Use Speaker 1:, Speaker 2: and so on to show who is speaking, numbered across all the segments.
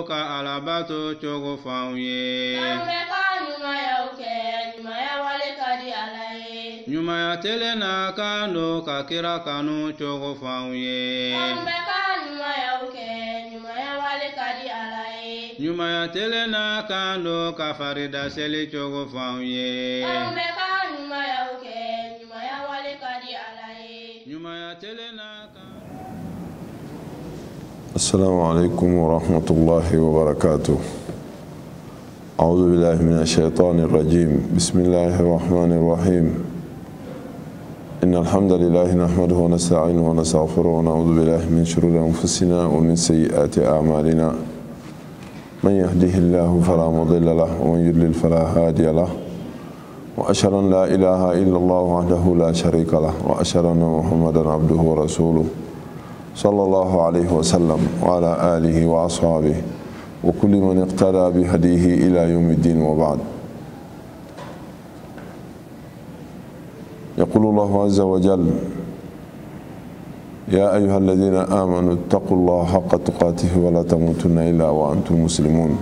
Speaker 1: ka alabato cogo f'anw ye ɲumaya telen na kan do ka kira kanu cogo f'anw ye ɲumaya telen na kan do ka farida seli cogo f'anw ye ɲumaya telen na kan.
Speaker 2: السلام عليكم ورحمة الله وبركاته. أعوذ بالله من الشيطان الرجيم. بسم الله الرحمن الرحيم. إن الحمد لله نحمده ونستعينه ونستغفره ونعوذ بالله من شرور أنفسنا ومن سيئات أعمالنا. من يهده الله فلا مضل له ومن يضلل فلا هادي له. وأشهد أن لا إله إلا الله وحده لا شريك له وأشهد أن محمدا عبده ورسوله صلى الله عليه وسلم وعلى آله وأصحابه وكل من اقتدى بهديه إلى يوم الدين وبعد. يقول الله عز وجل: يا أيها الذين آمنوا اتقوا الله حق تقاته ولا تموتن إلا وأنتم مسلمون.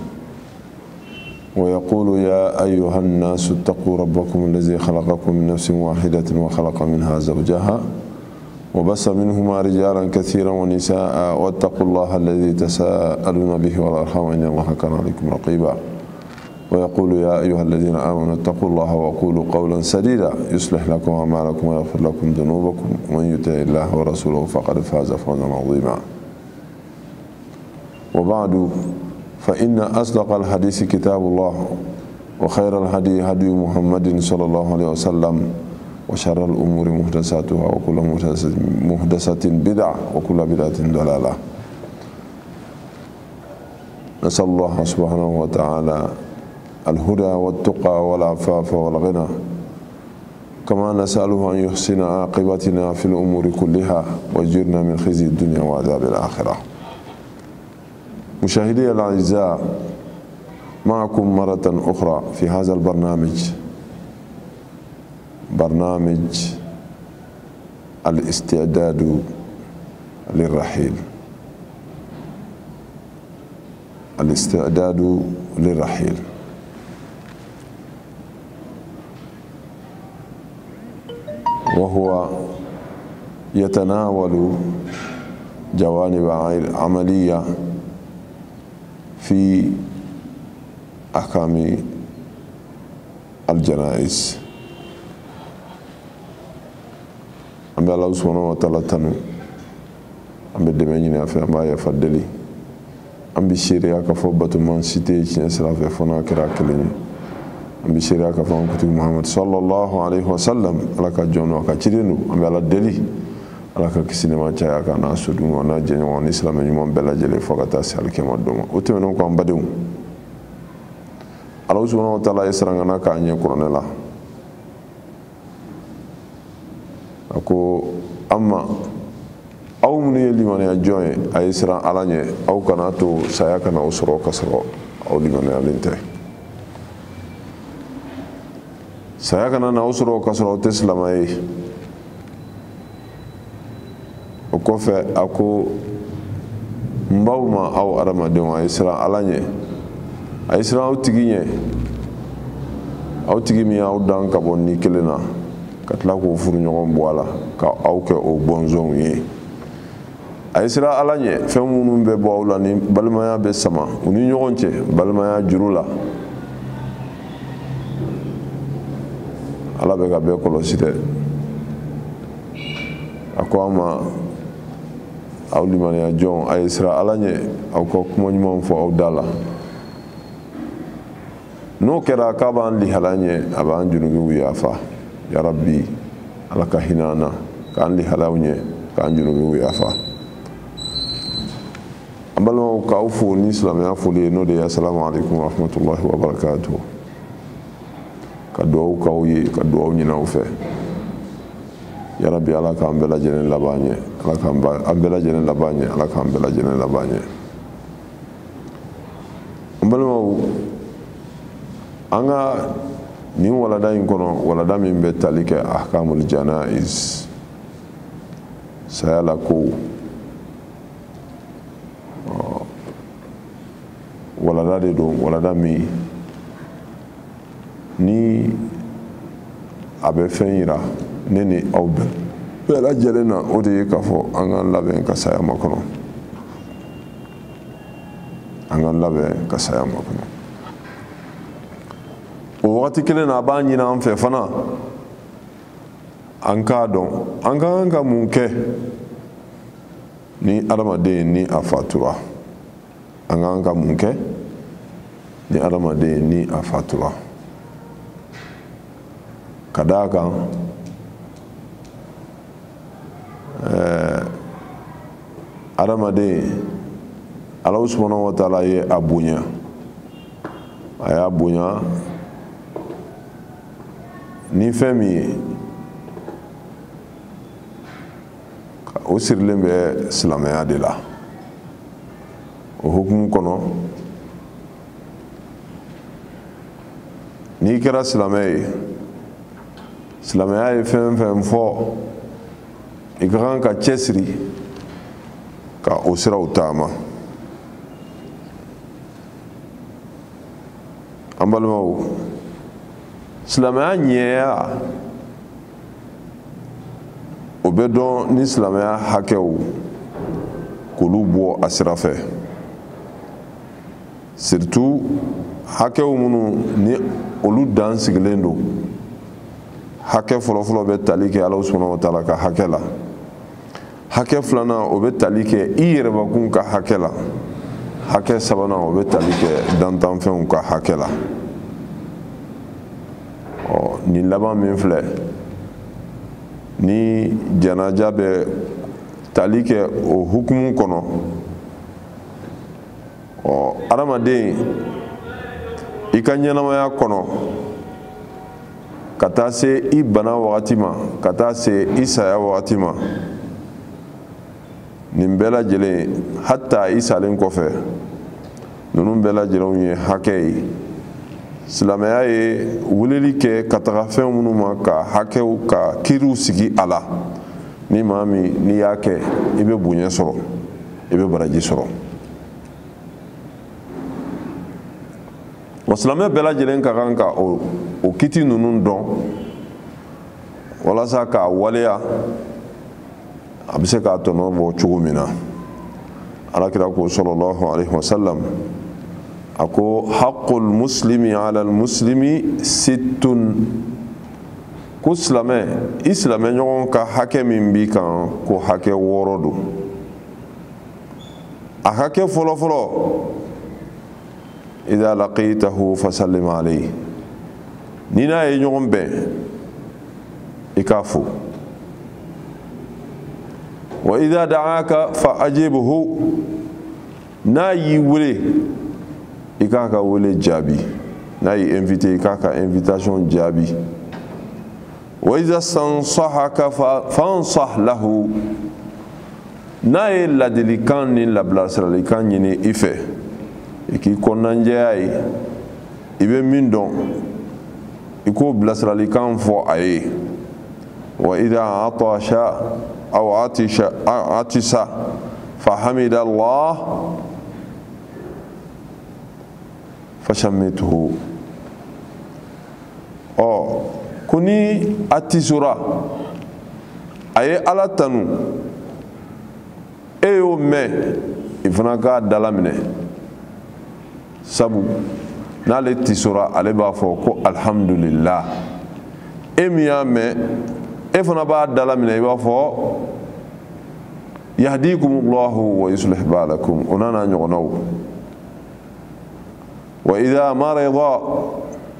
Speaker 2: ويقول: يا أيها الناس اتقوا ربكم الذي خلقكم من نفس واحدة وخلق منها زوجها وبث منهما رجالا كثيرا ونساء واتقوا الله الذي تساءلون به والأرحام إن الله كان عليكم رقيبا. ويقول: يا أيها الذين آمنوا اتقوا الله وقولوا قولا سديدا يصلح لكم أعمالكم ويغفر لكم ذنوبكم ومن يطع الله ورسوله فقد فاز فوزا عظيما. وبعد، فإن أصدق الحديث كتاب الله وخير الهدي هدي محمد صلى الله عليه وسلم وشر الأمور محدثاتها وكل محدثة بدعة وكل بدعة ضلالة. نسأل الله سبحانه وتعالى الهدى والتقى والعفاف والغنى، كما نسأله أن يحسن عاقبتنا في الأمور كلها ويجرنا من خزي الدنيا وعذاب الآخرة. مشاهدي الأعزاء، معكم مرة أخرى في هذا برنامج الاستعداد للرحيل. الاستعداد للرحيل. وهو يتناول جوانب عملية في أحكام الجنائز. ambe Allah subhanahu wa ta'ala tanu ambe deme ñini afa ma ya fadeli ambi sharia ka fo batu man cité ci sala fe fona kira keleni ambi sharia ka fo ko Muhammad sallallahu alayhi wa sallam ala ka jono ka cirinu ambe ala deli ala ka kisine ma caya ka na sudu na jenyo on islam ñu mon bela jele fo ka ta sal ke moddo o te non ko ambadum Allah subhanahu wa ta'ala yesranga na ka ñe koronela ako amma aw mun ye limaniya joye ay siran ala ɲe aw kana to saya kana o sɔrɔ ka sɔrɔ aw limaniyalen tɛ. saya kana na aw sɔrɔ ka sɔrɔ aw tɛ silama ye. o kɔfɛ a ko n baw ma aw adamadenw a ye siran ala ɲe a ye siran aw tigi ɲe aw tigi min y'aw dan ka bɔ ni kelen na ka tila k'o furu ɲɔgɔn bɔ a la ka aw kɛ o bɔnzɔnw ye. a ye siran ala ɲɛ fɛn minnu bɛ bɔ aw la ni balimaya bɛ sama u ni ɲɔgɔn cɛ balimaya juru la, ala bɛ ka bɛɛ kɔlɔsi dɛ. a ko an ma aw limaniya jɔn, a ye siran ala ɲɛ aw ka kuma ɲumanw fɔ aw da la. n'o kɛra k'a b'an lihala ɲɛ a b'an junubiw yafa. ya rabbi ala ka hinɛ an na k'an lihalaw ɲɛ k'an junubiw yafa. an balimaw k'aw fo ni silamɛya foli ye n'o de ye assalamu alaikum warahmatullahi wabarakatuh. ka duwawu k'aw ye ka duwawu ɲini aw fɛ. ya rabbi ala k'an bɛɛ lajɛlen laban ɲɛ, ala k'an bɛɛ lajɛlen laban ɲɛ, ala k'an bɛɛ lajɛlen laban ɲɛ. an balimaw, an ka nin walada in kɔnɔ, walada min bɛ tali kɛ ahkamul janaiz, saya la kow, walada de don walada min ni a bɛ fɛn yira ne ni aw bɛɛ lajɛlen na o de ye k'a fɔ an k'an labɛn ka saya makɔnɔ an k'an labɛn ka saya makɔnɔ o wagati kelen na a b'a ɲini an fɛ fana an k'a dɔn an ka kan ka mun kɛ ni adamaden ni a fatura an ka kan ka mun kɛ ni adamaden ni a fatura ka d'a kan adamaden Ala subhanahu wa ta'ala ye a bonya a y'a bonya ni fɛn min ye o sirilen bɛ silamɛya de la o hukumu kɔnɔ n'i kɛra silamɛ ye silamɛya ye fɛn fɛn fɔ i ka kan ka cɛsiri ka o siraw taama an balimaw silamɛya ɲɛya o bɛ dɔn ni silamɛya hakɛw k'olu bɔ a sira fɛ surtout hakɛw minnu ni olu dan sigilen don hakɛ fɔlɔfɔlɔ bɛ tali kɛ Ala subhanahu wa ta'ala ka hakɛ la hakɛ filanan o bɛ tali kɛ i yɛrɛbakun ka hakɛ la hakɛ sabanan o bɛ tali kɛ dantanfɛnw ka hakɛ la nin laban min filɛ ni janaja bɛ tali kɛ o hukumu kɔnɔ adamaden i ka ɲɛnamaya kɔnɔ ka taa se i bana wagati ma ka taa se i saya wagati ma nin bɛɛ lajɛlen hatta i salen kɔfɛ ninnu bɛɛ lajɛlen ye hakɛ ye silamɛya ye weleli kɛ ka taga fɛn minnu ma ka hakɛw ka kiriw sigi a la ni maa min n'i y'a kɛ i bɛ bonya sɔrɔ i bɛ baraji sɔrɔ wa silamɛ bɛɛ lajɛlen ka kan ka o kiti ninnu dɔn walasa k'a waleya a bɛ se k'a tɔnɔ bɔ cogo min na alakira ko sallallahu alaihi wasallam a ko haqqul muslimi ala muslimi sittun ko silamɛ i silamɛ ɲɔgɔn ka hakɛ min b'i kan ko hakɛ 6 don a hakɛ fɔlɔfɔlɔ idha laqitahu fasallim alayhi ni n'a ye ɲɔgɔn bɛn i k'a fo wa idha da'aka fa ajibhu n'a y'i wele i k'a ka wele jaabi n'a y'i invité i k'a ka invitation jaabi wa idha stansahaka fansah lahu n'a ye ladilikan ni labilasiralikan ɲini i fɛ i k'i kɔnɔnajɛya ye i bɛ min dɔn i k'o bilasiralikan fɔ a ye wa idha atasha aw atisa fahamida Allah fashammituhu ko ni a tisora a ye Ala tanu e y'o mɛn i fana k'a dala minɛ sabu n'ale tisora ale b'a fɔ ko alhamdulillah e min y'a mɛn e fana b'a dala minɛ i b'a fɔ yahdikumullahu wa yuslih balakum o n'a ɲɔgɔnnaw wa idha marida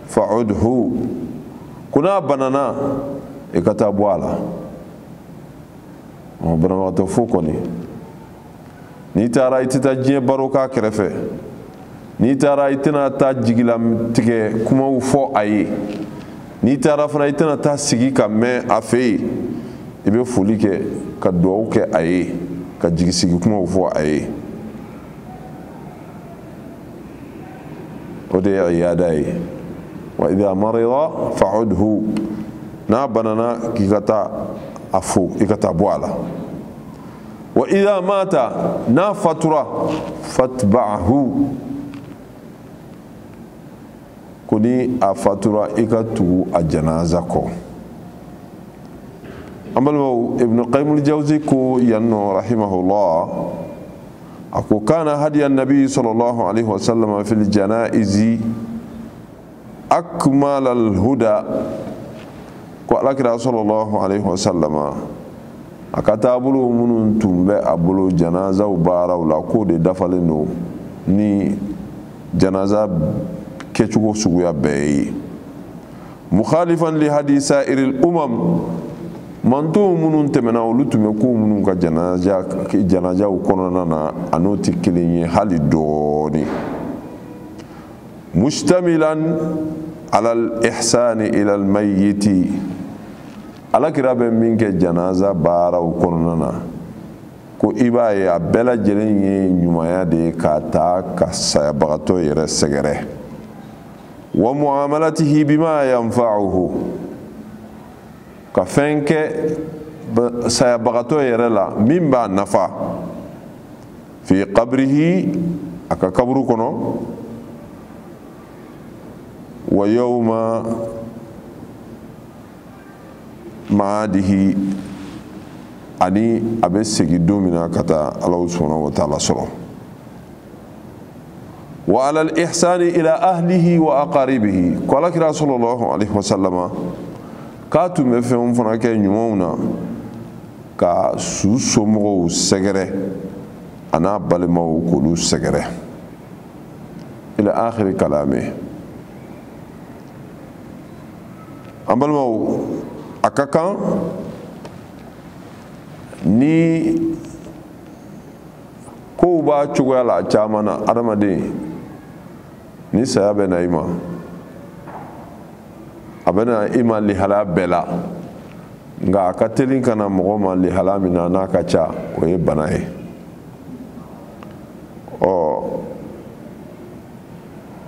Speaker 2: fa'udhu ko n'a banana i ka taa bɔ a la banabagatɔ fo kɔni n'i taara i tɛ taa diɲɛ baro k'a kɛrɛfɛ n'i taara i tɛna taa jigilatigɛ kumaw fɔ a ye n'i taara fana i tɛna taa sigi ka mɛn a fɛ yen i bɛ foli kɛ ka dugawu kɛ a ye ka jigisigi kumaw fɔ a ye o de ye iyada ye wa idha marida fa'udhu n'a banana k'i ka taa a fo i ka taa bɔ a la wa idha mata n'a fatura fatba'ahu koni a fatura i ka tugu a janaza kɔ an balimaw ibnu qayyim al-jawzi ko yanno rahimahullah ako kana hadiya nabi sallallahu alaihi wasallam fil janaizi akmal al-huda ko alakira sallallahu alaihi wasallam akata bulu munun tumbe abulu janaza ubara la ko de dafaleno ni janaza kechugo suguya bey mukhalifan li hadisa iril umam manto munun temena ulutume ko munun ka janaza ukonona na anoti kilinye hali doni mustamilan ala al-ihsani ila al-mayyiti ala kirabe minke janaza bara ukonona na ko ibaye abela jelenye nyumaya de kata kasaya bagato yere segere wa muamalatihi bima yanfa'uhu ka fenke saya bagato yere la mimba nafa fi qabrihi aka kabru kono wa yawma maadihi ani abe segi domina kata Allah subhanahu wa ta'ala soro wa ala al-ihsani ila ahlihi wa aqaribihi qala kira sallallahu alaihi wasallam ka tu me fe on fana ke nyumona ka su somo segere ana balmaw ko lu segere ila akhir kalame ambalmaw akakan ni ko ba cogoya la caman na adamaden ni saya bɛ na i ma a bɛ na i ma lihala bɛɛ la nka a ka teli ka na mɔgɔ ma lihala min na n'a ka ca o ye bana ye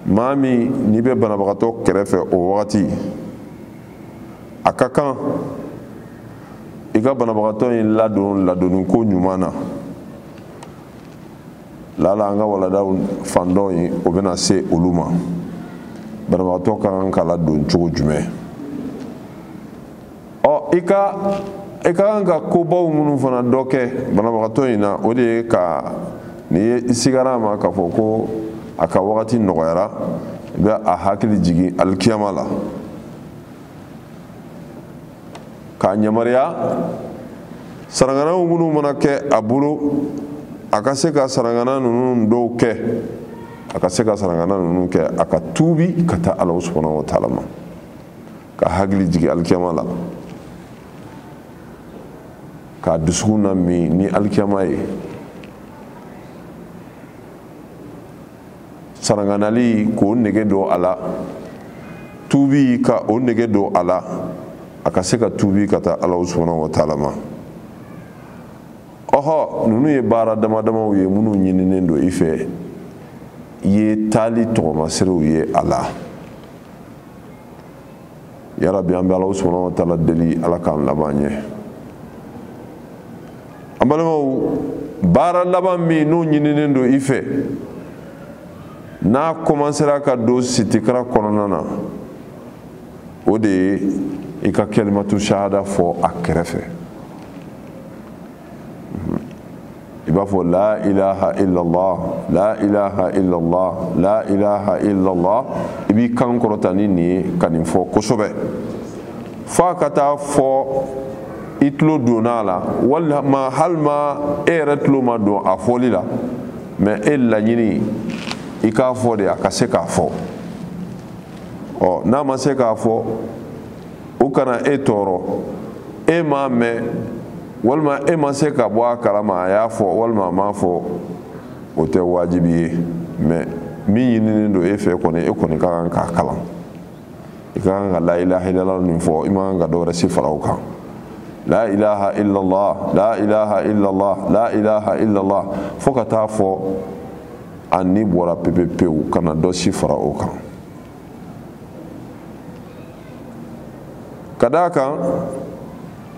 Speaker 2: maa min n'i bɛ banabagatɔ kɛrɛfɛ o wagati a ka kan i ka banabagatɔ in ladonni ko ɲuman na lala an ka waladaw fan dɔ in o bɛna se olu ma banabagatɔ ka kan ka ladon cogo jumɛn i ka kan ka kobaw minnu fana dɔ kɛ banabagatɔ in na o de ye ka n'i ye i sigara a ma k'a fɔ ko a ka wagati nɔgɔyara i bɛ a hakili jigin alikiyama la k'a yamaruya sarangana minnu mana kɛ a bolo a ka se ka sarangana ninnu dɔw kɛ a ka se ka sarangana ninnu kɛ a ka tuubi ka taa Ala subhanahu wa ta'ala ma ka hakili jigin alikiyama la k'a dusukun na min ni alikiyama ye saranganali k'o nege don a la tuubi ka o nege don a la a ka se ka tuubi ka taa Ala subhanahu wa ta'ala ma nunu ye baara damadamaw ye minnu ɲininen don i fɛ i ye taali tɔgɔmasiriw ye a la yarabi an bɛ Ala subhanahu wa ta'ala deli Ala k'an laban ɲɛ an balimaw baara laban min n'o ɲininen don i fɛ n'a komansera ka don sitikara kɔnɔna na o de ye i ka kalimatu shahada fɔ a kɛrɛfɛ i b'a fɔ la ilaha illallah la ilaha illallah la ilaha illallah i b'i kan kɔrɔta ni nin ye ka nin fɔ kosɛbɛ f'a ka taa fɔ i tulo donna a la walima halima e yɛrɛ tulo ma don a fɔli la mɛ e laɲini i k'a fɔ de a ka se k'a fɔ n'a ma se k'a fɔ o kana e tɔɔrɔ e m'a mɛn walima e ma se ka bɔ a kalama a y'a fɔ walima a m'a fɔ o tɛ wajibi ye mɛ min ɲininen don e fɛ kɔni e kɔni ka kan k'a kalan i ka kan ka la ilaha illallah nin fɔ i ma kan ka dɔ wɛrɛ si fara o kan la ilaha illallah la ilaha illallah la ilaha illallah fo ka taa fɔ a ni bɔra pepepewu kana dɔ si fara o kan ka d'a kan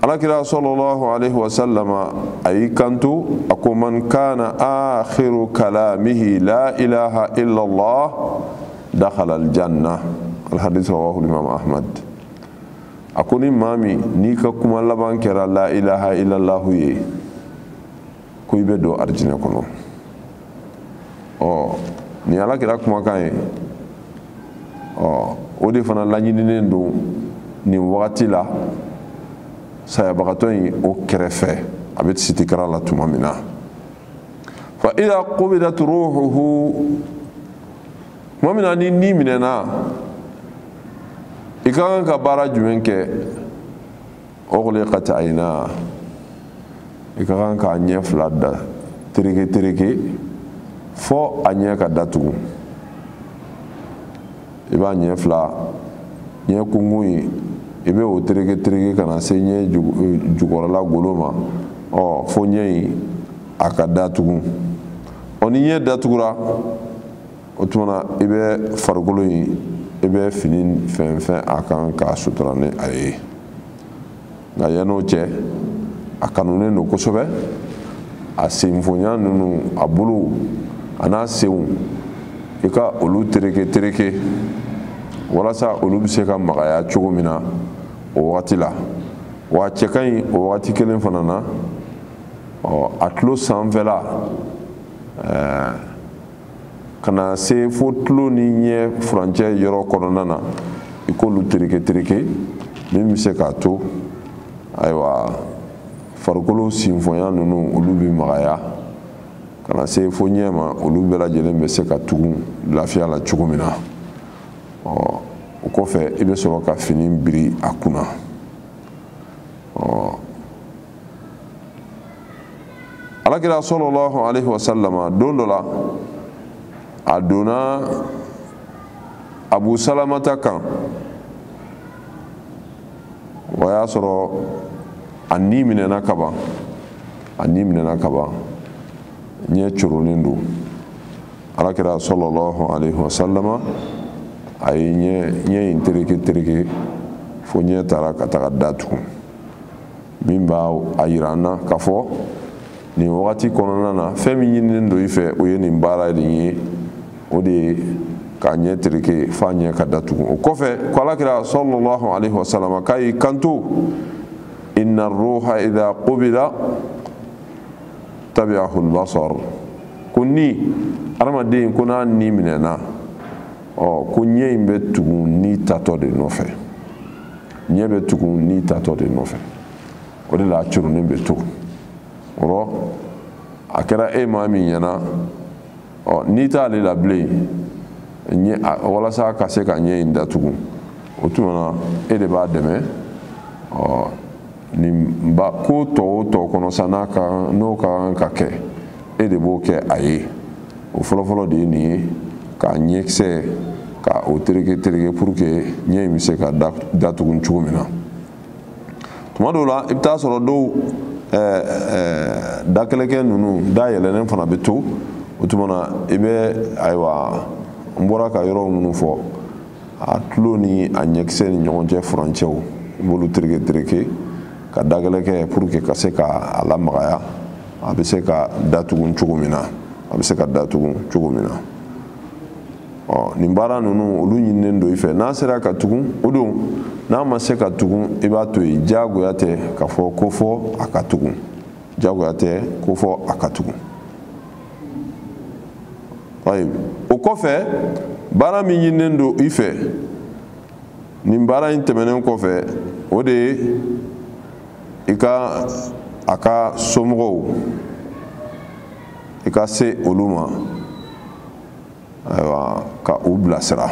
Speaker 2: alakira sallallahu alaihi wasallama ayi kanto ako man kana akhiru kalamihi la ilaha illallah dakhala aljanna الحديث رواه الإمام أحمد أكون مامي نيكا كما لبان كرا لا إله إلا الله يه كوي بدو أرجنا كنو ni ala kira kuma kan ye o de fana laɲininen don nin wagati la sayabagatɔ in o kɛrɛfɛ a bɛ sitikara la tuma min na fa ida qubidat ruhuhu tuma min na ni minɛna i ka kan ka baara jumɛn kɛ ughliqat ayna i ka kan k'a ɲɛ fila da tereke fo a ɲɛ ka datugu i b'a ɲɛ fila ɲɛ kunkun in i bɛ o tereke ka na se ɲɛ jukɔrɔla golo ma fo ɲɛ in a ka datugu ni ɲɛ datugura o tuma na i bɛ farikolo in i bɛ fini fɛn fɛn a kan k'a sutura ni a ye nka yan'o cɛ a kanunen don kosɛbɛ a senfoɲa ninnu a bolo a n'a senw i ka olu tereke walasa olu bɛ se ka magaya cogo min na o wagati la wa cɛ ka ɲi o wagati kelen fana na a tulo sanfɛla ka na se fo tulo ni ɲɛ furancɛ yɔrɔ kɔnɔna na i k'olu tereke min bɛ se k'a to ayiwa farikolo sinfonya ninnu olu bɛ magaya ka na se fo ɲɛ ma olu bɛɛ lajɛlen bɛ se ka tugu lafiya la cogo min na o kɔfɛ i bɛ sɔrɔ ka fini biri a kunna alakira sallallahu alaihi wasallam don dɔ la a donna Abu Salamata kan o y'a sɔrɔ a ni minɛna ka ban ɲɛ corolen don alakira sallallahu alaihi wasallam a ye ɲɛ in tereke fo ɲɛ taara ka taga datugu min b'a yira an na k'a fɔ nin wagati kɔnɔna na fɛn min ɲininen don i fɛ o ye nin baara nin ye o de ye k'a ɲɛ tereke f'a ɲɛ ka datugu o kɔfɛ ko alakira sallallahu alaihi wasallam k'a y'i kanto inna ruha idha qubida tabi'ahu al-basar ko ni adamaden ko n'a ni minɛna ko ɲɛ in bɛ tugu ni tatɔ de nɔfɛ ɲɛ bɛ tugu ni tatɔ de nɔfɛ o de la a curunin bɛ to o a kɛra e maa min ɲɛna n'i t'ale la bilen walasa ka se ka ɲɛ in datugu o tuma na e de b'a dɛmɛ nin ko tɔ o tɔ kɔnɔ sa n'o ka kan ka kɛ e de b'o kɛ a ye o fɔlɔfɔlɔ de ye nin ye k'a ɲɛkisɛ ka o tereke pour que ɲɛ in bɛ se ka datugu cogo min na tuma dɔw la i bɛ taa sɔrɔ dɔw dakɛlɛkɛ ninnu da yɛlɛnen fana bɛ to o tuma na i bɛ ayiwa n bɔra ka yɔrɔ minnu fɔ a tulo ni a ɲɛkisɛ ni ɲɔgɔn cɛ furancɛw i b'olu tereke ka dakɛlɛkɛ pour que ka se ka lamagaya a bɛ se ka datugu cogo min na nin baara ninnu olu ɲininen don i fɛ n'a sera ka tugun o don n'a ma se ka tugun i b'a to yen diyagoya tɛ ka fɔ ko fɔ a ka tugun o kɔfɛ baara min ɲininen don i fɛ nin baara in tɛmɛnen kɔfɛ o de ye a ka somɔgɔw i ka se olu ma ayiwa ka u bilasira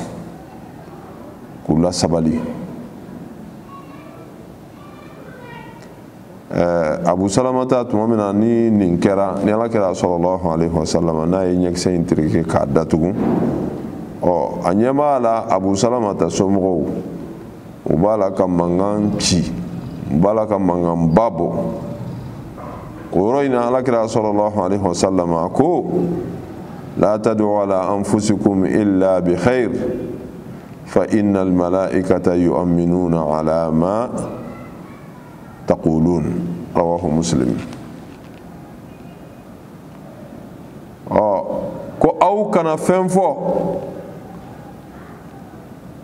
Speaker 2: k'u lasabali Abu Salamata tuma min na ni nin kɛra ni alakira sallallahu alaihi wasallam n'a ye ɲɛkisɛ in tereke k'a datugu a ɲɛ b'a la Abu Salamata somɔgɔw u b'a la ka mankan ci u b'a la ka mankanba bɔ o yɔrɔ in na alakira sallallahu alaihi wasallam ko la tad'u ala anfusikum illa bi khair fa innal malaikata yu'minuna ala ma taqulun rawahu Muslim ko aw kana fɛn fɔ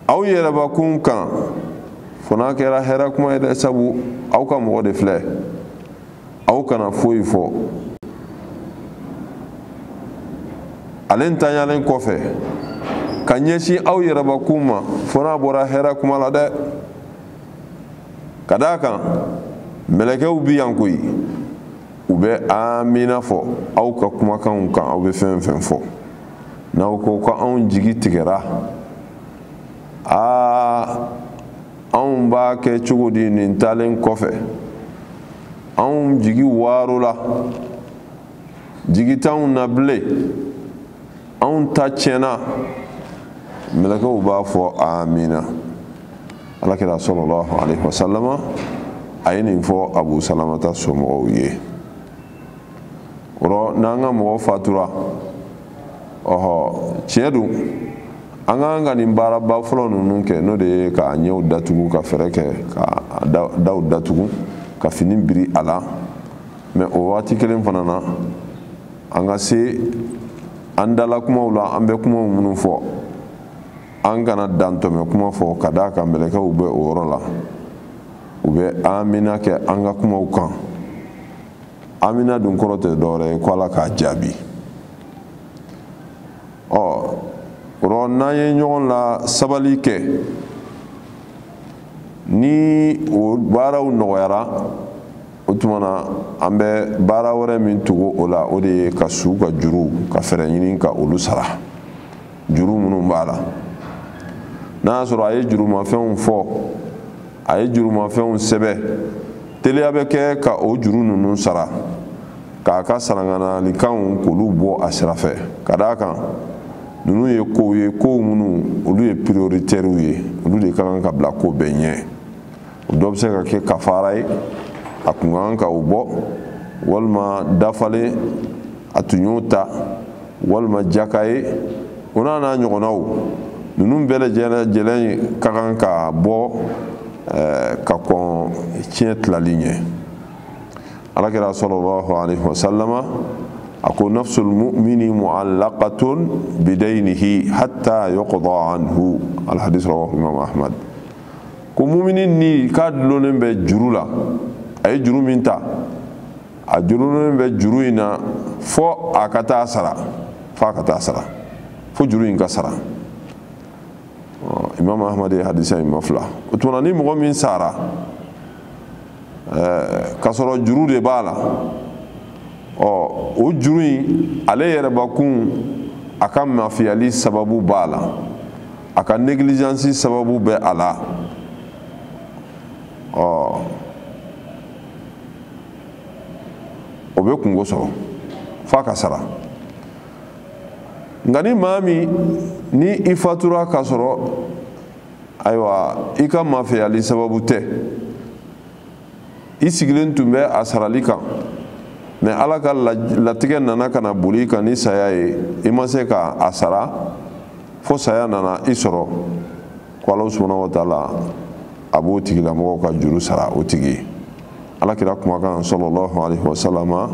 Speaker 2: aw yɛrɛbakun kan fona kɛra hɛrɛ kuma ye dɛ sabu aw ka mɔgɔ de filɛ aw kana foyi fɔ ale ntanyalen kɔfɛ ka ɲɛsin aw yɛrɛbakun ma fona bɔra hɛrɛ kuma la dɛ ka d'a kan mɛlɛkɛw bi yan koyi u bɛ amina fɔ aw ka kumakanw kan aw bɛ fɛn fɛn fɔ n'aw ko ko anw jigi tigɛra anw b'a kɛ cogo di nin talen kɔfɛ anw jigi waarula jigi t'anw na bilen anw ta tiɲɛna mɛlɛkɛw b'a fɔ amina alakira sallallahu alaihi wasallama a ye nin fɔ abu salamata somɔgɔw ye o n'an ka mɔgɔ fatura tiɲɛ don an k'an ka nin baaraba fɔlɔ ninnu kɛ n'o de ye ka ɲɛw datugu ka fɛɛrɛ kɛ ka daw datugu ka fini biri a la mɛ o waati kelen fana na an ka se an dala kumaw la an bɛ kumaw minnu fɔ an kana dantɔmɛ kuma fɔ ka d'a kan mɛlɛkɛw bɛ o yɔrɔ la u bɛ amina kɛ an ka kumaw kan amina dun kɔrɔ tɛ dɔwɛrɛ ye ko ala k'a jaabi o n'an ye ɲɔgɔn la sabali kɛ ni o baaraw nɔgɔyara o tuma na an bɛ baara wɛrɛ min tugu o la o de ye ka su ka juru ka fɛɛrɛ ɲini ka olu sara juru minnu b'a la n'a y'a sɔrɔ a ye jurumafɛnw fɔ a ye jurumafɛnw sɛbɛn teliya bɛ kɛ ka o juru ninnu sara k'a ka saranganalikanw k'olu bɔ a sira fɛ ka d'a kan ninnu ye kow ye kow minnu olu ye prioritaires ye olu de ka kan ka bila ko bɛɛ ɲɛ o dɔ bɛ se ka kɛ kafara ye a kun ka kan ka o bɔ walima dafalen a tun y'o ta walima jaka ye o n'a ɲɔgɔnnaw ninnu bɛɛ lajɛlen ka kan ka bɔ ka kɔn tiɲɛ tilali ɲɛ alakira sallallahu alaihi wasallama a ko nafsul mu'mini mu'allaqatun bidaynihi hatta yuqda anhu alhadis rawahu imam ahmad ko mu'mini ni ka dulonen bɛ juru la a ye juru min ta a jurulen bɛ juru in na fo a ka taa sara fo juru in ka sara imam ahmad ye hadisa in mafila o tuma ni mɔgɔ min sara ka sɔrɔ juru de b'a la o juru in ale yɛrɛbakun a ka mafiyali sababu b'a la a ka négligence sababu bɛ a la o bɛ kungo sɔrɔ f'a ka sara nka ni maa min ni i fatura ka sɔrɔ ayiwa i ka mafiyali sababu tɛ i sigilen tun bɛ a sarali kan mɛ ala ka latigɛ nana ka na boli i kan ni saya ye i ma se ka a sara fo saya nana i sɔrɔ ko ala subhanahu wa taala a b'o tigilamɔgɔ ka juru sara o tigi alakira kumakan sallallahu alaihi wasallama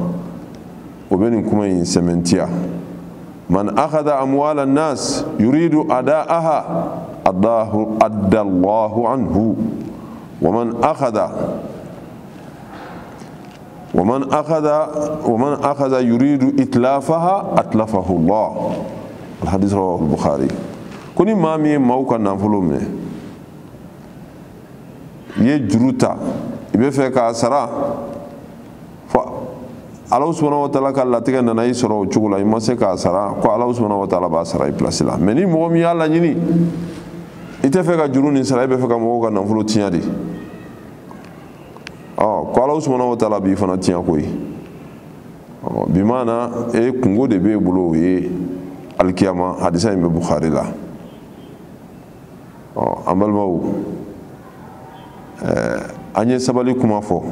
Speaker 2: o bɛ nin kuma in sɛmɛntiya man akhadha amwala an-nas yuridu ada'aha adallahu anhu wa man akhadha yuridu itlafaha atlafahu Allah al-hadith rawahu al-Bukhari kuni maa min ye maaw ka nafolo minɛ i ye juru ta i bɛ fɛ k'a sara fo ala subhanahu wa taala ka latigɛ nana i sɔrɔ o cogo la i ma se k'a sara ko ala subhanahu wa taala b'a sara i place la mɛ ni mɔgɔ min y'a laɲini i tɛ fɛ ka juru nin sara i bɛ fɛ ka mɔgɔw ka nafolo tiɲɛ de ko ala subhanahu wa taala b'i fana tiɲɛ koyi bi maana kungo de b'e bolo o ye alikiyama hadisa in bɛ Bukhari la an balimaw an ye sabali kuma fɔ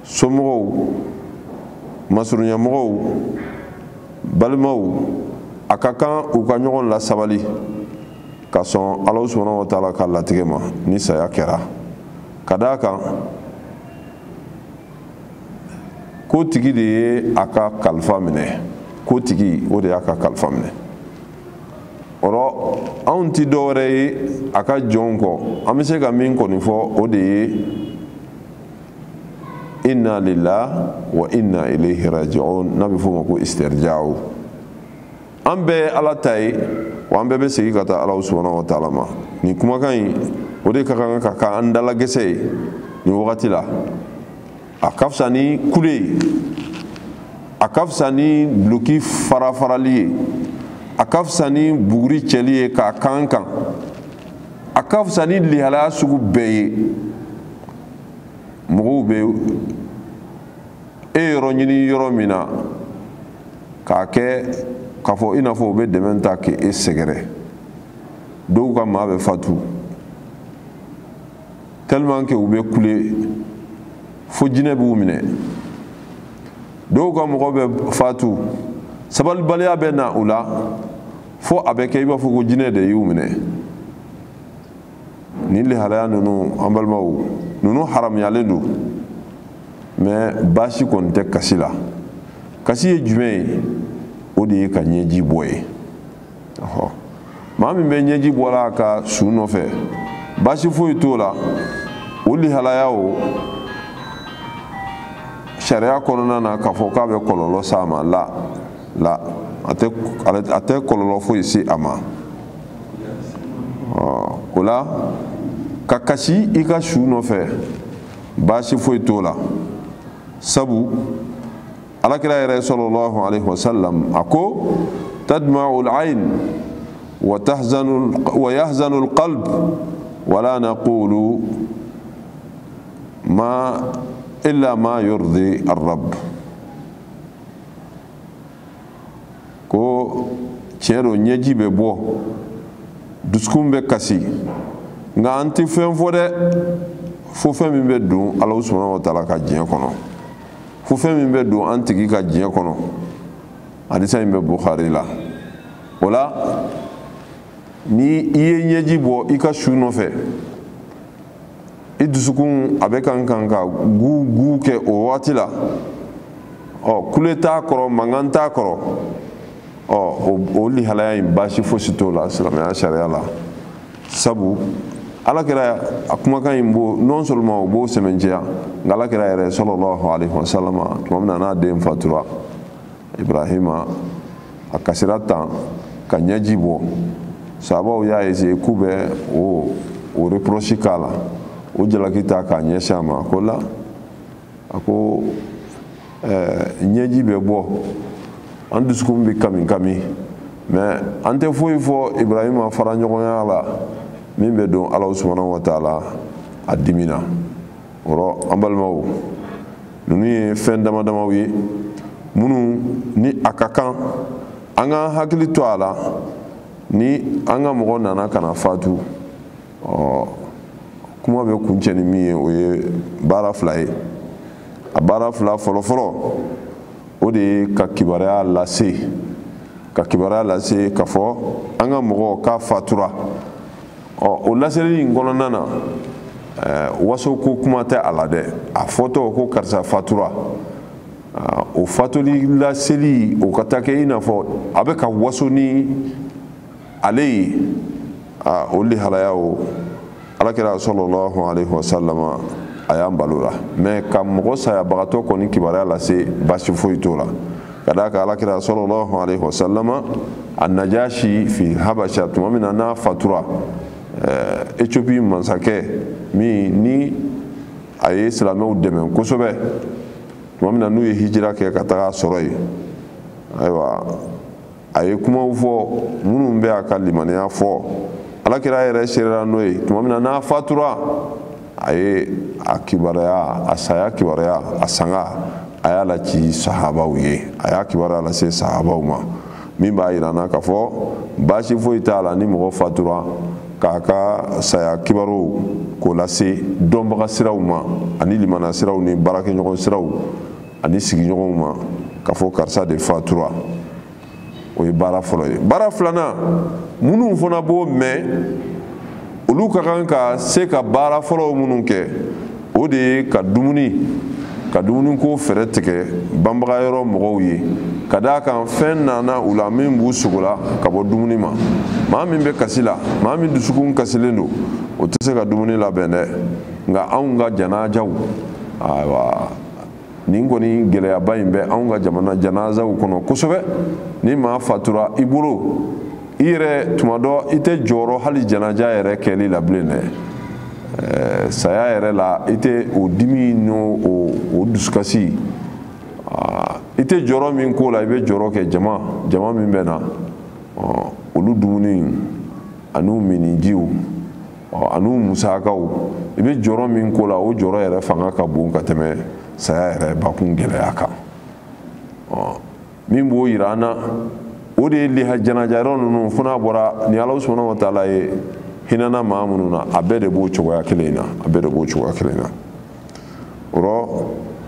Speaker 2: somɔgɔw masurunyamɔgɔw balimaw a ka kan u ka ɲɔgɔn la sabali ka sɔn ala subhanahu wa taala ka latigɛ ma ni saya kɛra ka d'a kan ko tigi de ye a ka kalifa minɛ ko tigi o de y'a ka kalifa minɛ oro an ti dore aka jonko amise ka min ko ni fo o de inna lillahi wa inna ilayhi raji'un nabi fo ko istirja'u ambe ala tay wa ambe be sigi kata ala subhanahu wa ta'ala ma ni kuma kan o de ka kan ka andala gese ni wakati la akafsa ni kule akafsa ni bloki farafarali akafsa ni buguri celiye ka kankan akafsa ni lihala sugu beye mogo be yɔrɔ ɲini yɔrɔ min na k'a kɛ k'a fɔ i n'a fɔ u bɛ dɛmɛ ta k'e sɛgɛrɛ dɔw ka maa bɛ fatu tellement que u bɛ kule fo jinɛ b'u minɛ dɔw ka mɔgɔ bɛ fatu sabalibaliya bɛ na u la fo a bɛ kɛ i b'a fɔ ko jinɛ de y'u minɛ ni lihalaya ninnu an balimaw ninnu haramuyalen don mais baasi kɔni tɛ kasi la kasi ye jumɛn ye o de ye ka ɲɛji bɔ ye maa min bɛ ɲɛji bɔra a ka su nɔfɛ baasi foyi t'o la o lihalaya o sariya kɔnɔna na k'a fɔ k'a bɛ kɔlɔlɔ s'a ma la a tɛ kɔlɔlɔ foyi se a ma o la ka kasi i ka su nɔfɛ baasi foyi t'o la sabu alakira yɛrɛ sallallahu alaihi wasallam a ko tadma'u al-ayn wa yahzanu al-qalb wala naqulu illa ma yurdi ar-rabb ko tiɲɛ don ɲɛji bɛ bɔ dusukun bɛ kasi nka an tɛ fɛn fɔ dɛ fo fɛn min bɛ don Alahu subhanahu wa ta'ala ka diɲɛ kɔnɔ fo fɛn min bɛ don an tigi ka diɲɛ kɔnɔ hadisa in bɛ Bukhari la o la ni i ye ɲɛji bɔ i ka su nɔfɛ i dusukun a bɛ kan ka gu kɛ o waati la kule t'a kɔrɔ mankan t'a kɔrɔ o lihalaya in baasi fosi t'o la silamɛya sariya la sabu alakira a kumakan in bo non seulement o b'o sɛmɛntiya nka alakira yɛrɛ sallallahu alaihi wasallam tuma min na n'a den fatura Ibrahima a kasira tan ka ɲɛji bɔ sahabaw y'a essayer k'u bɛ o reproche k'a la o jalaki ta k'a ɲɛsin a ma a ko ɲɛji bɛ bɔ an dusukun bɛ kami mais an tɛ foyi fɔ Ibrahima fara ɲɔgɔnya la min bɛ don Alahu subhanahu wa ta'ala a dimina o an balimaw ninnu ye fɛn damadamaw ye minnu ni a ka kan an ka hakili to a la ni an ka mɔgɔ nana kana fatu kuma bɛ kuncɛ ni min ye o ye baara fila ye a baara fila fɔlɔfɔlɔ o de ye ka kibaruya lase k'a fɔ an ka mɔgɔw k'a fatura o laseli in kɔnɔna na waso ko kuma tɛ a la dɛ a fɔtɔ ko karisa fatura o fatuli laseli o ka taa kɛ i n'a fɔ a bɛ ka waso ni ale ye o lihalaya o alakira sallallahu alaihi wasallam a y'an balo la mais ka mɔgɔ sayabagatɔ kɔni kibaruya lase baasi foyi t'o la ka d'a kan alakira sallallahu alaihi wasallam a najashi fi habasha tuma min na n'a fatura Éthiopie mansakɛ min ni a ye silamɛw dɛmɛ kosɛbɛ tuma min na n'u ye hijira kɛ ka taga sɔrɔ yen ayiwa a ye kumaw fɔ minnu bɛ a ka limaniya fɔ alakira yɛrɛ serera n'o ye tuma min na n'a fatura a ye a kibaruya a saya kibaruya a sanga a y'a laci sahabaw ye a y'a kibaruya lase sahabaw ma min b'a yira n na k'a fɔ baasi foyi t'a la ni mɔgɔ fatura k'a ka saya kibaru k'o lase dɔnbaga siraw ma ani limana siraw ni baarakɛɲɔgɔn siraw ani sigiɲɔgɔnw ma k'a fɔ karisa de fatura o ye baara fɔlɔ ye baara filanan minnu fana b'o mɛn olu ka kan ka se ka baara fɔlɔw minnu kɛ o de ye ka dumuni ka dumuni ko fɛrɛ tigɛ banbaga yɔrɔ mɔgɔw ye ka d'a kan fɛn nana u la min b'u sogola ka bɔ dumuni ma. maa min bɛ kasi la maa min dusukun kasilen don o tɛ se ka dumuni labɛn dɛ. nka anw ka janajaw ayiwa nin kɔni gɛlɛyaba in bɛ anw ka jamana janazaw kɔnɔ kosɛbɛ. ni maa fatura i bolo i yɛrɛ tuma dɔ i tɛ jɔyɔrɔ hali janaja yɛrɛ kɛli la bilen dɛ. saya yɛrɛ la i tɛ o dimi n'o o dusukasi i tɛ jɔyɔrɔ min k'o la i bɛ jɔyɔrɔ kɛ jama min bɛ na olu dumuni an'u minijiw an'u musakaw i bɛ jɔyɔrɔ min k'o la o jɔyɔrɔ yɛrɛ fanga ka bon ka tɛmɛ saya yɛrɛ bakun gɛlɛya kan. min b'o yira an na o de ye janaja yɔrɔ ninnu fo n'a bɔra ni Alahu subhanahu wa taala ye hinana maa minnu na a bɛɛ de b'o cogoya kelen in na a bɛɛ de b'o cogoya kelen in na. o rɔ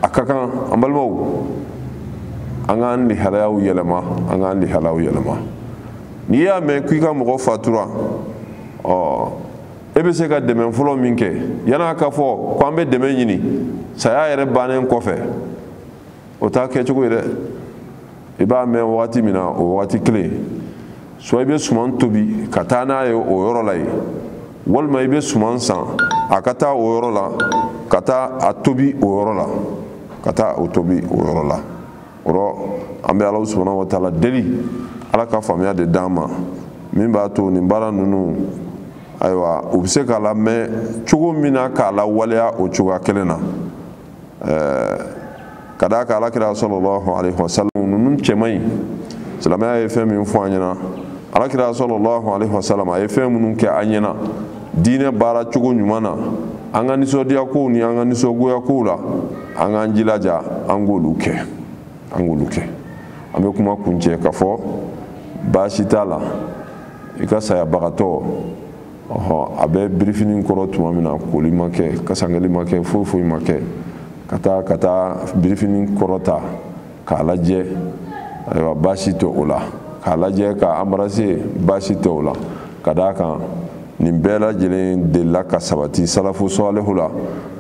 Speaker 2: a ka kan an balimaw an k'an lihalayaw yɛlɛma an k'an lihalayaw yɛlɛma. n'i y'a mɛn k'i ka mɔgɔ fatura e bɛ se ka dɛmɛ fɔlɔ min kɛ yan'a ka fɔ ko an bɛ dɛmɛ ɲini saya yɛrɛ bannen kɔfɛ o t'a kɛcogo ye dɛ. i b'a mɛn wagati min na o wagati kelen soit i bɛ suman tobi ka taa n'a ye o yɔrɔ la yen walima i bɛ suman san a ka taa o yɔrɔ la ka taa a tobi o yɔrɔ la ka taa o tobi o yɔrɔ la. o rɔ an bɛ Alahu subhanahu wa taala deli Ala ka faamuya de d'an ma min b'a to nin baara ninnu ayiwa u bɛ se k'a lamɛn cogo min na k'a lawaleya o cogoya kelen na. ka d'a kan Alakira sallallahu alaihi wasallam ninnu cɛ man ɲi. silamɛya ye fɛn min fɔ an ɲɛna Alakira sallallahu alaihi wasallam a ye fɛn minnu kɛ an ɲɛna diinɛ baara cogo ɲuman na an ka nisɔndiya kow ni an ka nisɔngoya kow la an k'an jilaja an k'olu kɛ an bɛ kuma kuncɛ ka fɔ baasi t'a la i ka sayabagatɔ a bɛ birifini kɔrɔ tuma min na koli ma kɛ kasangeli ma kɛ foyi ma kɛ ka taa birifini kɔrɔ ta k'a lajɛ ayiwa baasi tɛ o la k'a lajɛ k'a embrasser baasi tɛ o la ka d'a kan nin bɛɛ lajɛlen delila ka sabati salafu salihu la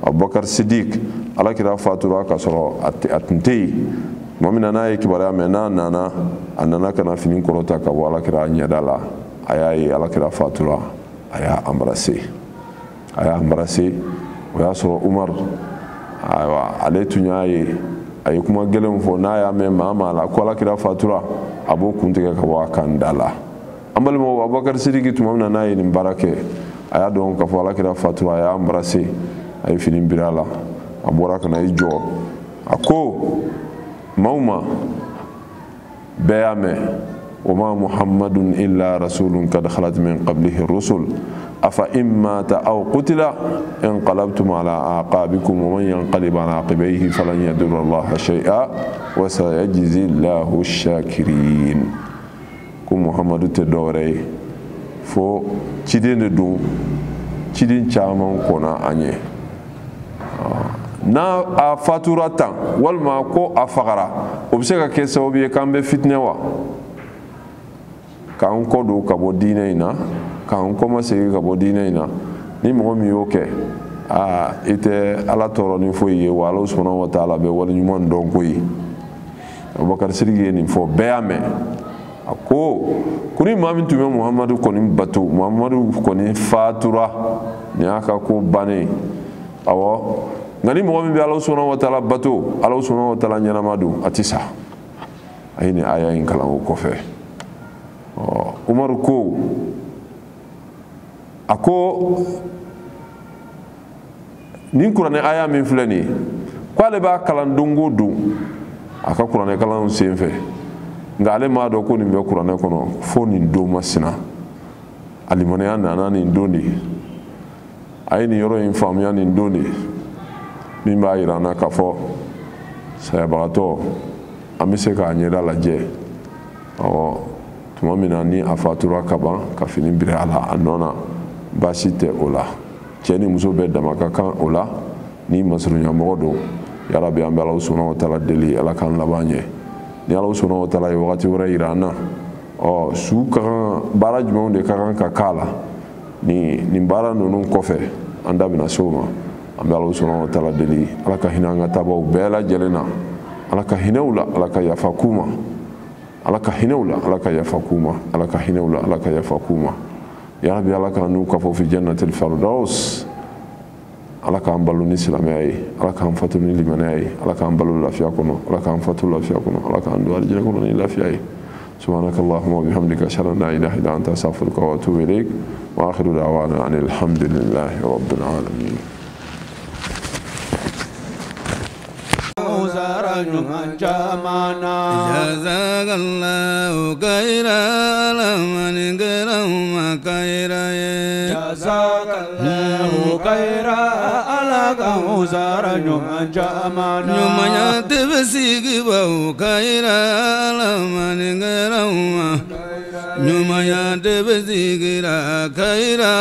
Speaker 2: Abubakar Sidik Alakira fatura ka sɔrɔ a tun tɛ yen tuma min na n'a ye kibaruya mɛn n'a nana ka na fini kɔrɔta ka bɔ Alakira ɲɛda la a y'a ye Alakira fatura a y'a embrasser o y'a sɔrɔ Umar ayiwa ale tun y'a ye a ye kuma gɛlɛnw fɔ n'a y'a mɛn maa la ko Alakira fatura a b'o kun tigɛ ka bɔ a kan da la. an balimaw Abubakar Sidiki tuma min na n'a ye nin baara kɛ a y'a dɔn k'a fɔ Alakira fatura a y'a embrasser a ye fini biri a la a bɔra ka na i jɔ a ko maaw ma bɛɛ y'a mɛn وما محمد إلا رسول قد خلت من قبله الرسل أفإن مات أو قتل انقلبتم على أعقابكم ومن ينقلب على عقبيه فلن يضر الله شيئا وسيجزي الله الشاكرين. كم محمد تدوري فو تشدين دون تشدين شامن كنا أني na a fatura tan walma ko a fagara o bɛ se ka kɛ sababu ye k'an bɛ fitinɛ wa k'an kɔ don ka bɔ diinɛ in na k'an kɔmasegin ka bɔ diinɛ in na ni mɔgɔ min y'o kɛ i tɛ Ala tɔɔrɔ ni foyi ye wa Alahu subhanahu wa taala bɛ waleɲuman dɔn ko ye. Abubakar Sidiki ye nin fɔ bɛɛ y'a mɛn a ko ni maa min tun bɛ Muhamadu kɔni bato Muhamadu kɔni fatura nin y'a ka ko bannen awɔ nka ni mɔgɔ min bɛ Alahu subhanahu wa taala bato Alahu subhanahu wa taala ɲɛnama don a tɛ sa. a ye nin aya in kalan o kɔfɛ. Umaru ko a ko nin kuranɛ aya min filɛ nin ye k'ale b'a kalan don o don a ka kuranɛ kalanw senfɛ nka ale m'a dɔn ko nin bɛ kuranɛ kɔnɔ fo nin don masina a limaniya nana nin don de a ye nin yɔrɔ in faamuya nin don de min b'a yira an na k'a fɔ sayabagatɔ an bɛ se k'a ɲɛda lajɛ tuma min na ni a fatura ka ban ka fini biri a la a nɔ na baasi tɛ o la cɛ ni muso bɛɛ dama ka kan o la ni masurunyamɔgɔ don yarabi an bɛ Alahu subhanahu wa taala deli Ala k'an laban ɲɛ ni Alahu subhanahu wa taala ye wagati wɛrɛ yira an na su ka kan baara jumɛnw de ka kan ka k'a la nin baara ninnu kɔfɛ an da bɛna se o ma ambe Allah subhanahu wa ta'ala deli ala ka hinanga tabaw bela jelena ala ka hinawla ala ka yafakuma ala ka hinawla ala ka yafakuma ala ka hinawla ala ka yafakuma ya rabbi ala ka nu ka fo fi jannatil firdaus ala ka ambalu ni silamay ala ka amfatu ni limanay ala ka ambalu lafiya kono ala ka amfatu lafiya kono ala ka andu aljina kono ni lafiya سبحانك اللهم وبحمدك أشهد أن لا إله إلا أنت أستغفرك وأتوب إليك وآخر دعوانا أن الحمد لله رب العالمين.
Speaker 1: جزاك الله خيرا لمن كرم خيرا جزاك الله خيرا على كوثر من جمعنا يوم يتبسيك بو خيرا لمن كرم يوم يتبسيك خيرا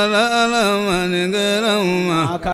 Speaker 1: لمن كرم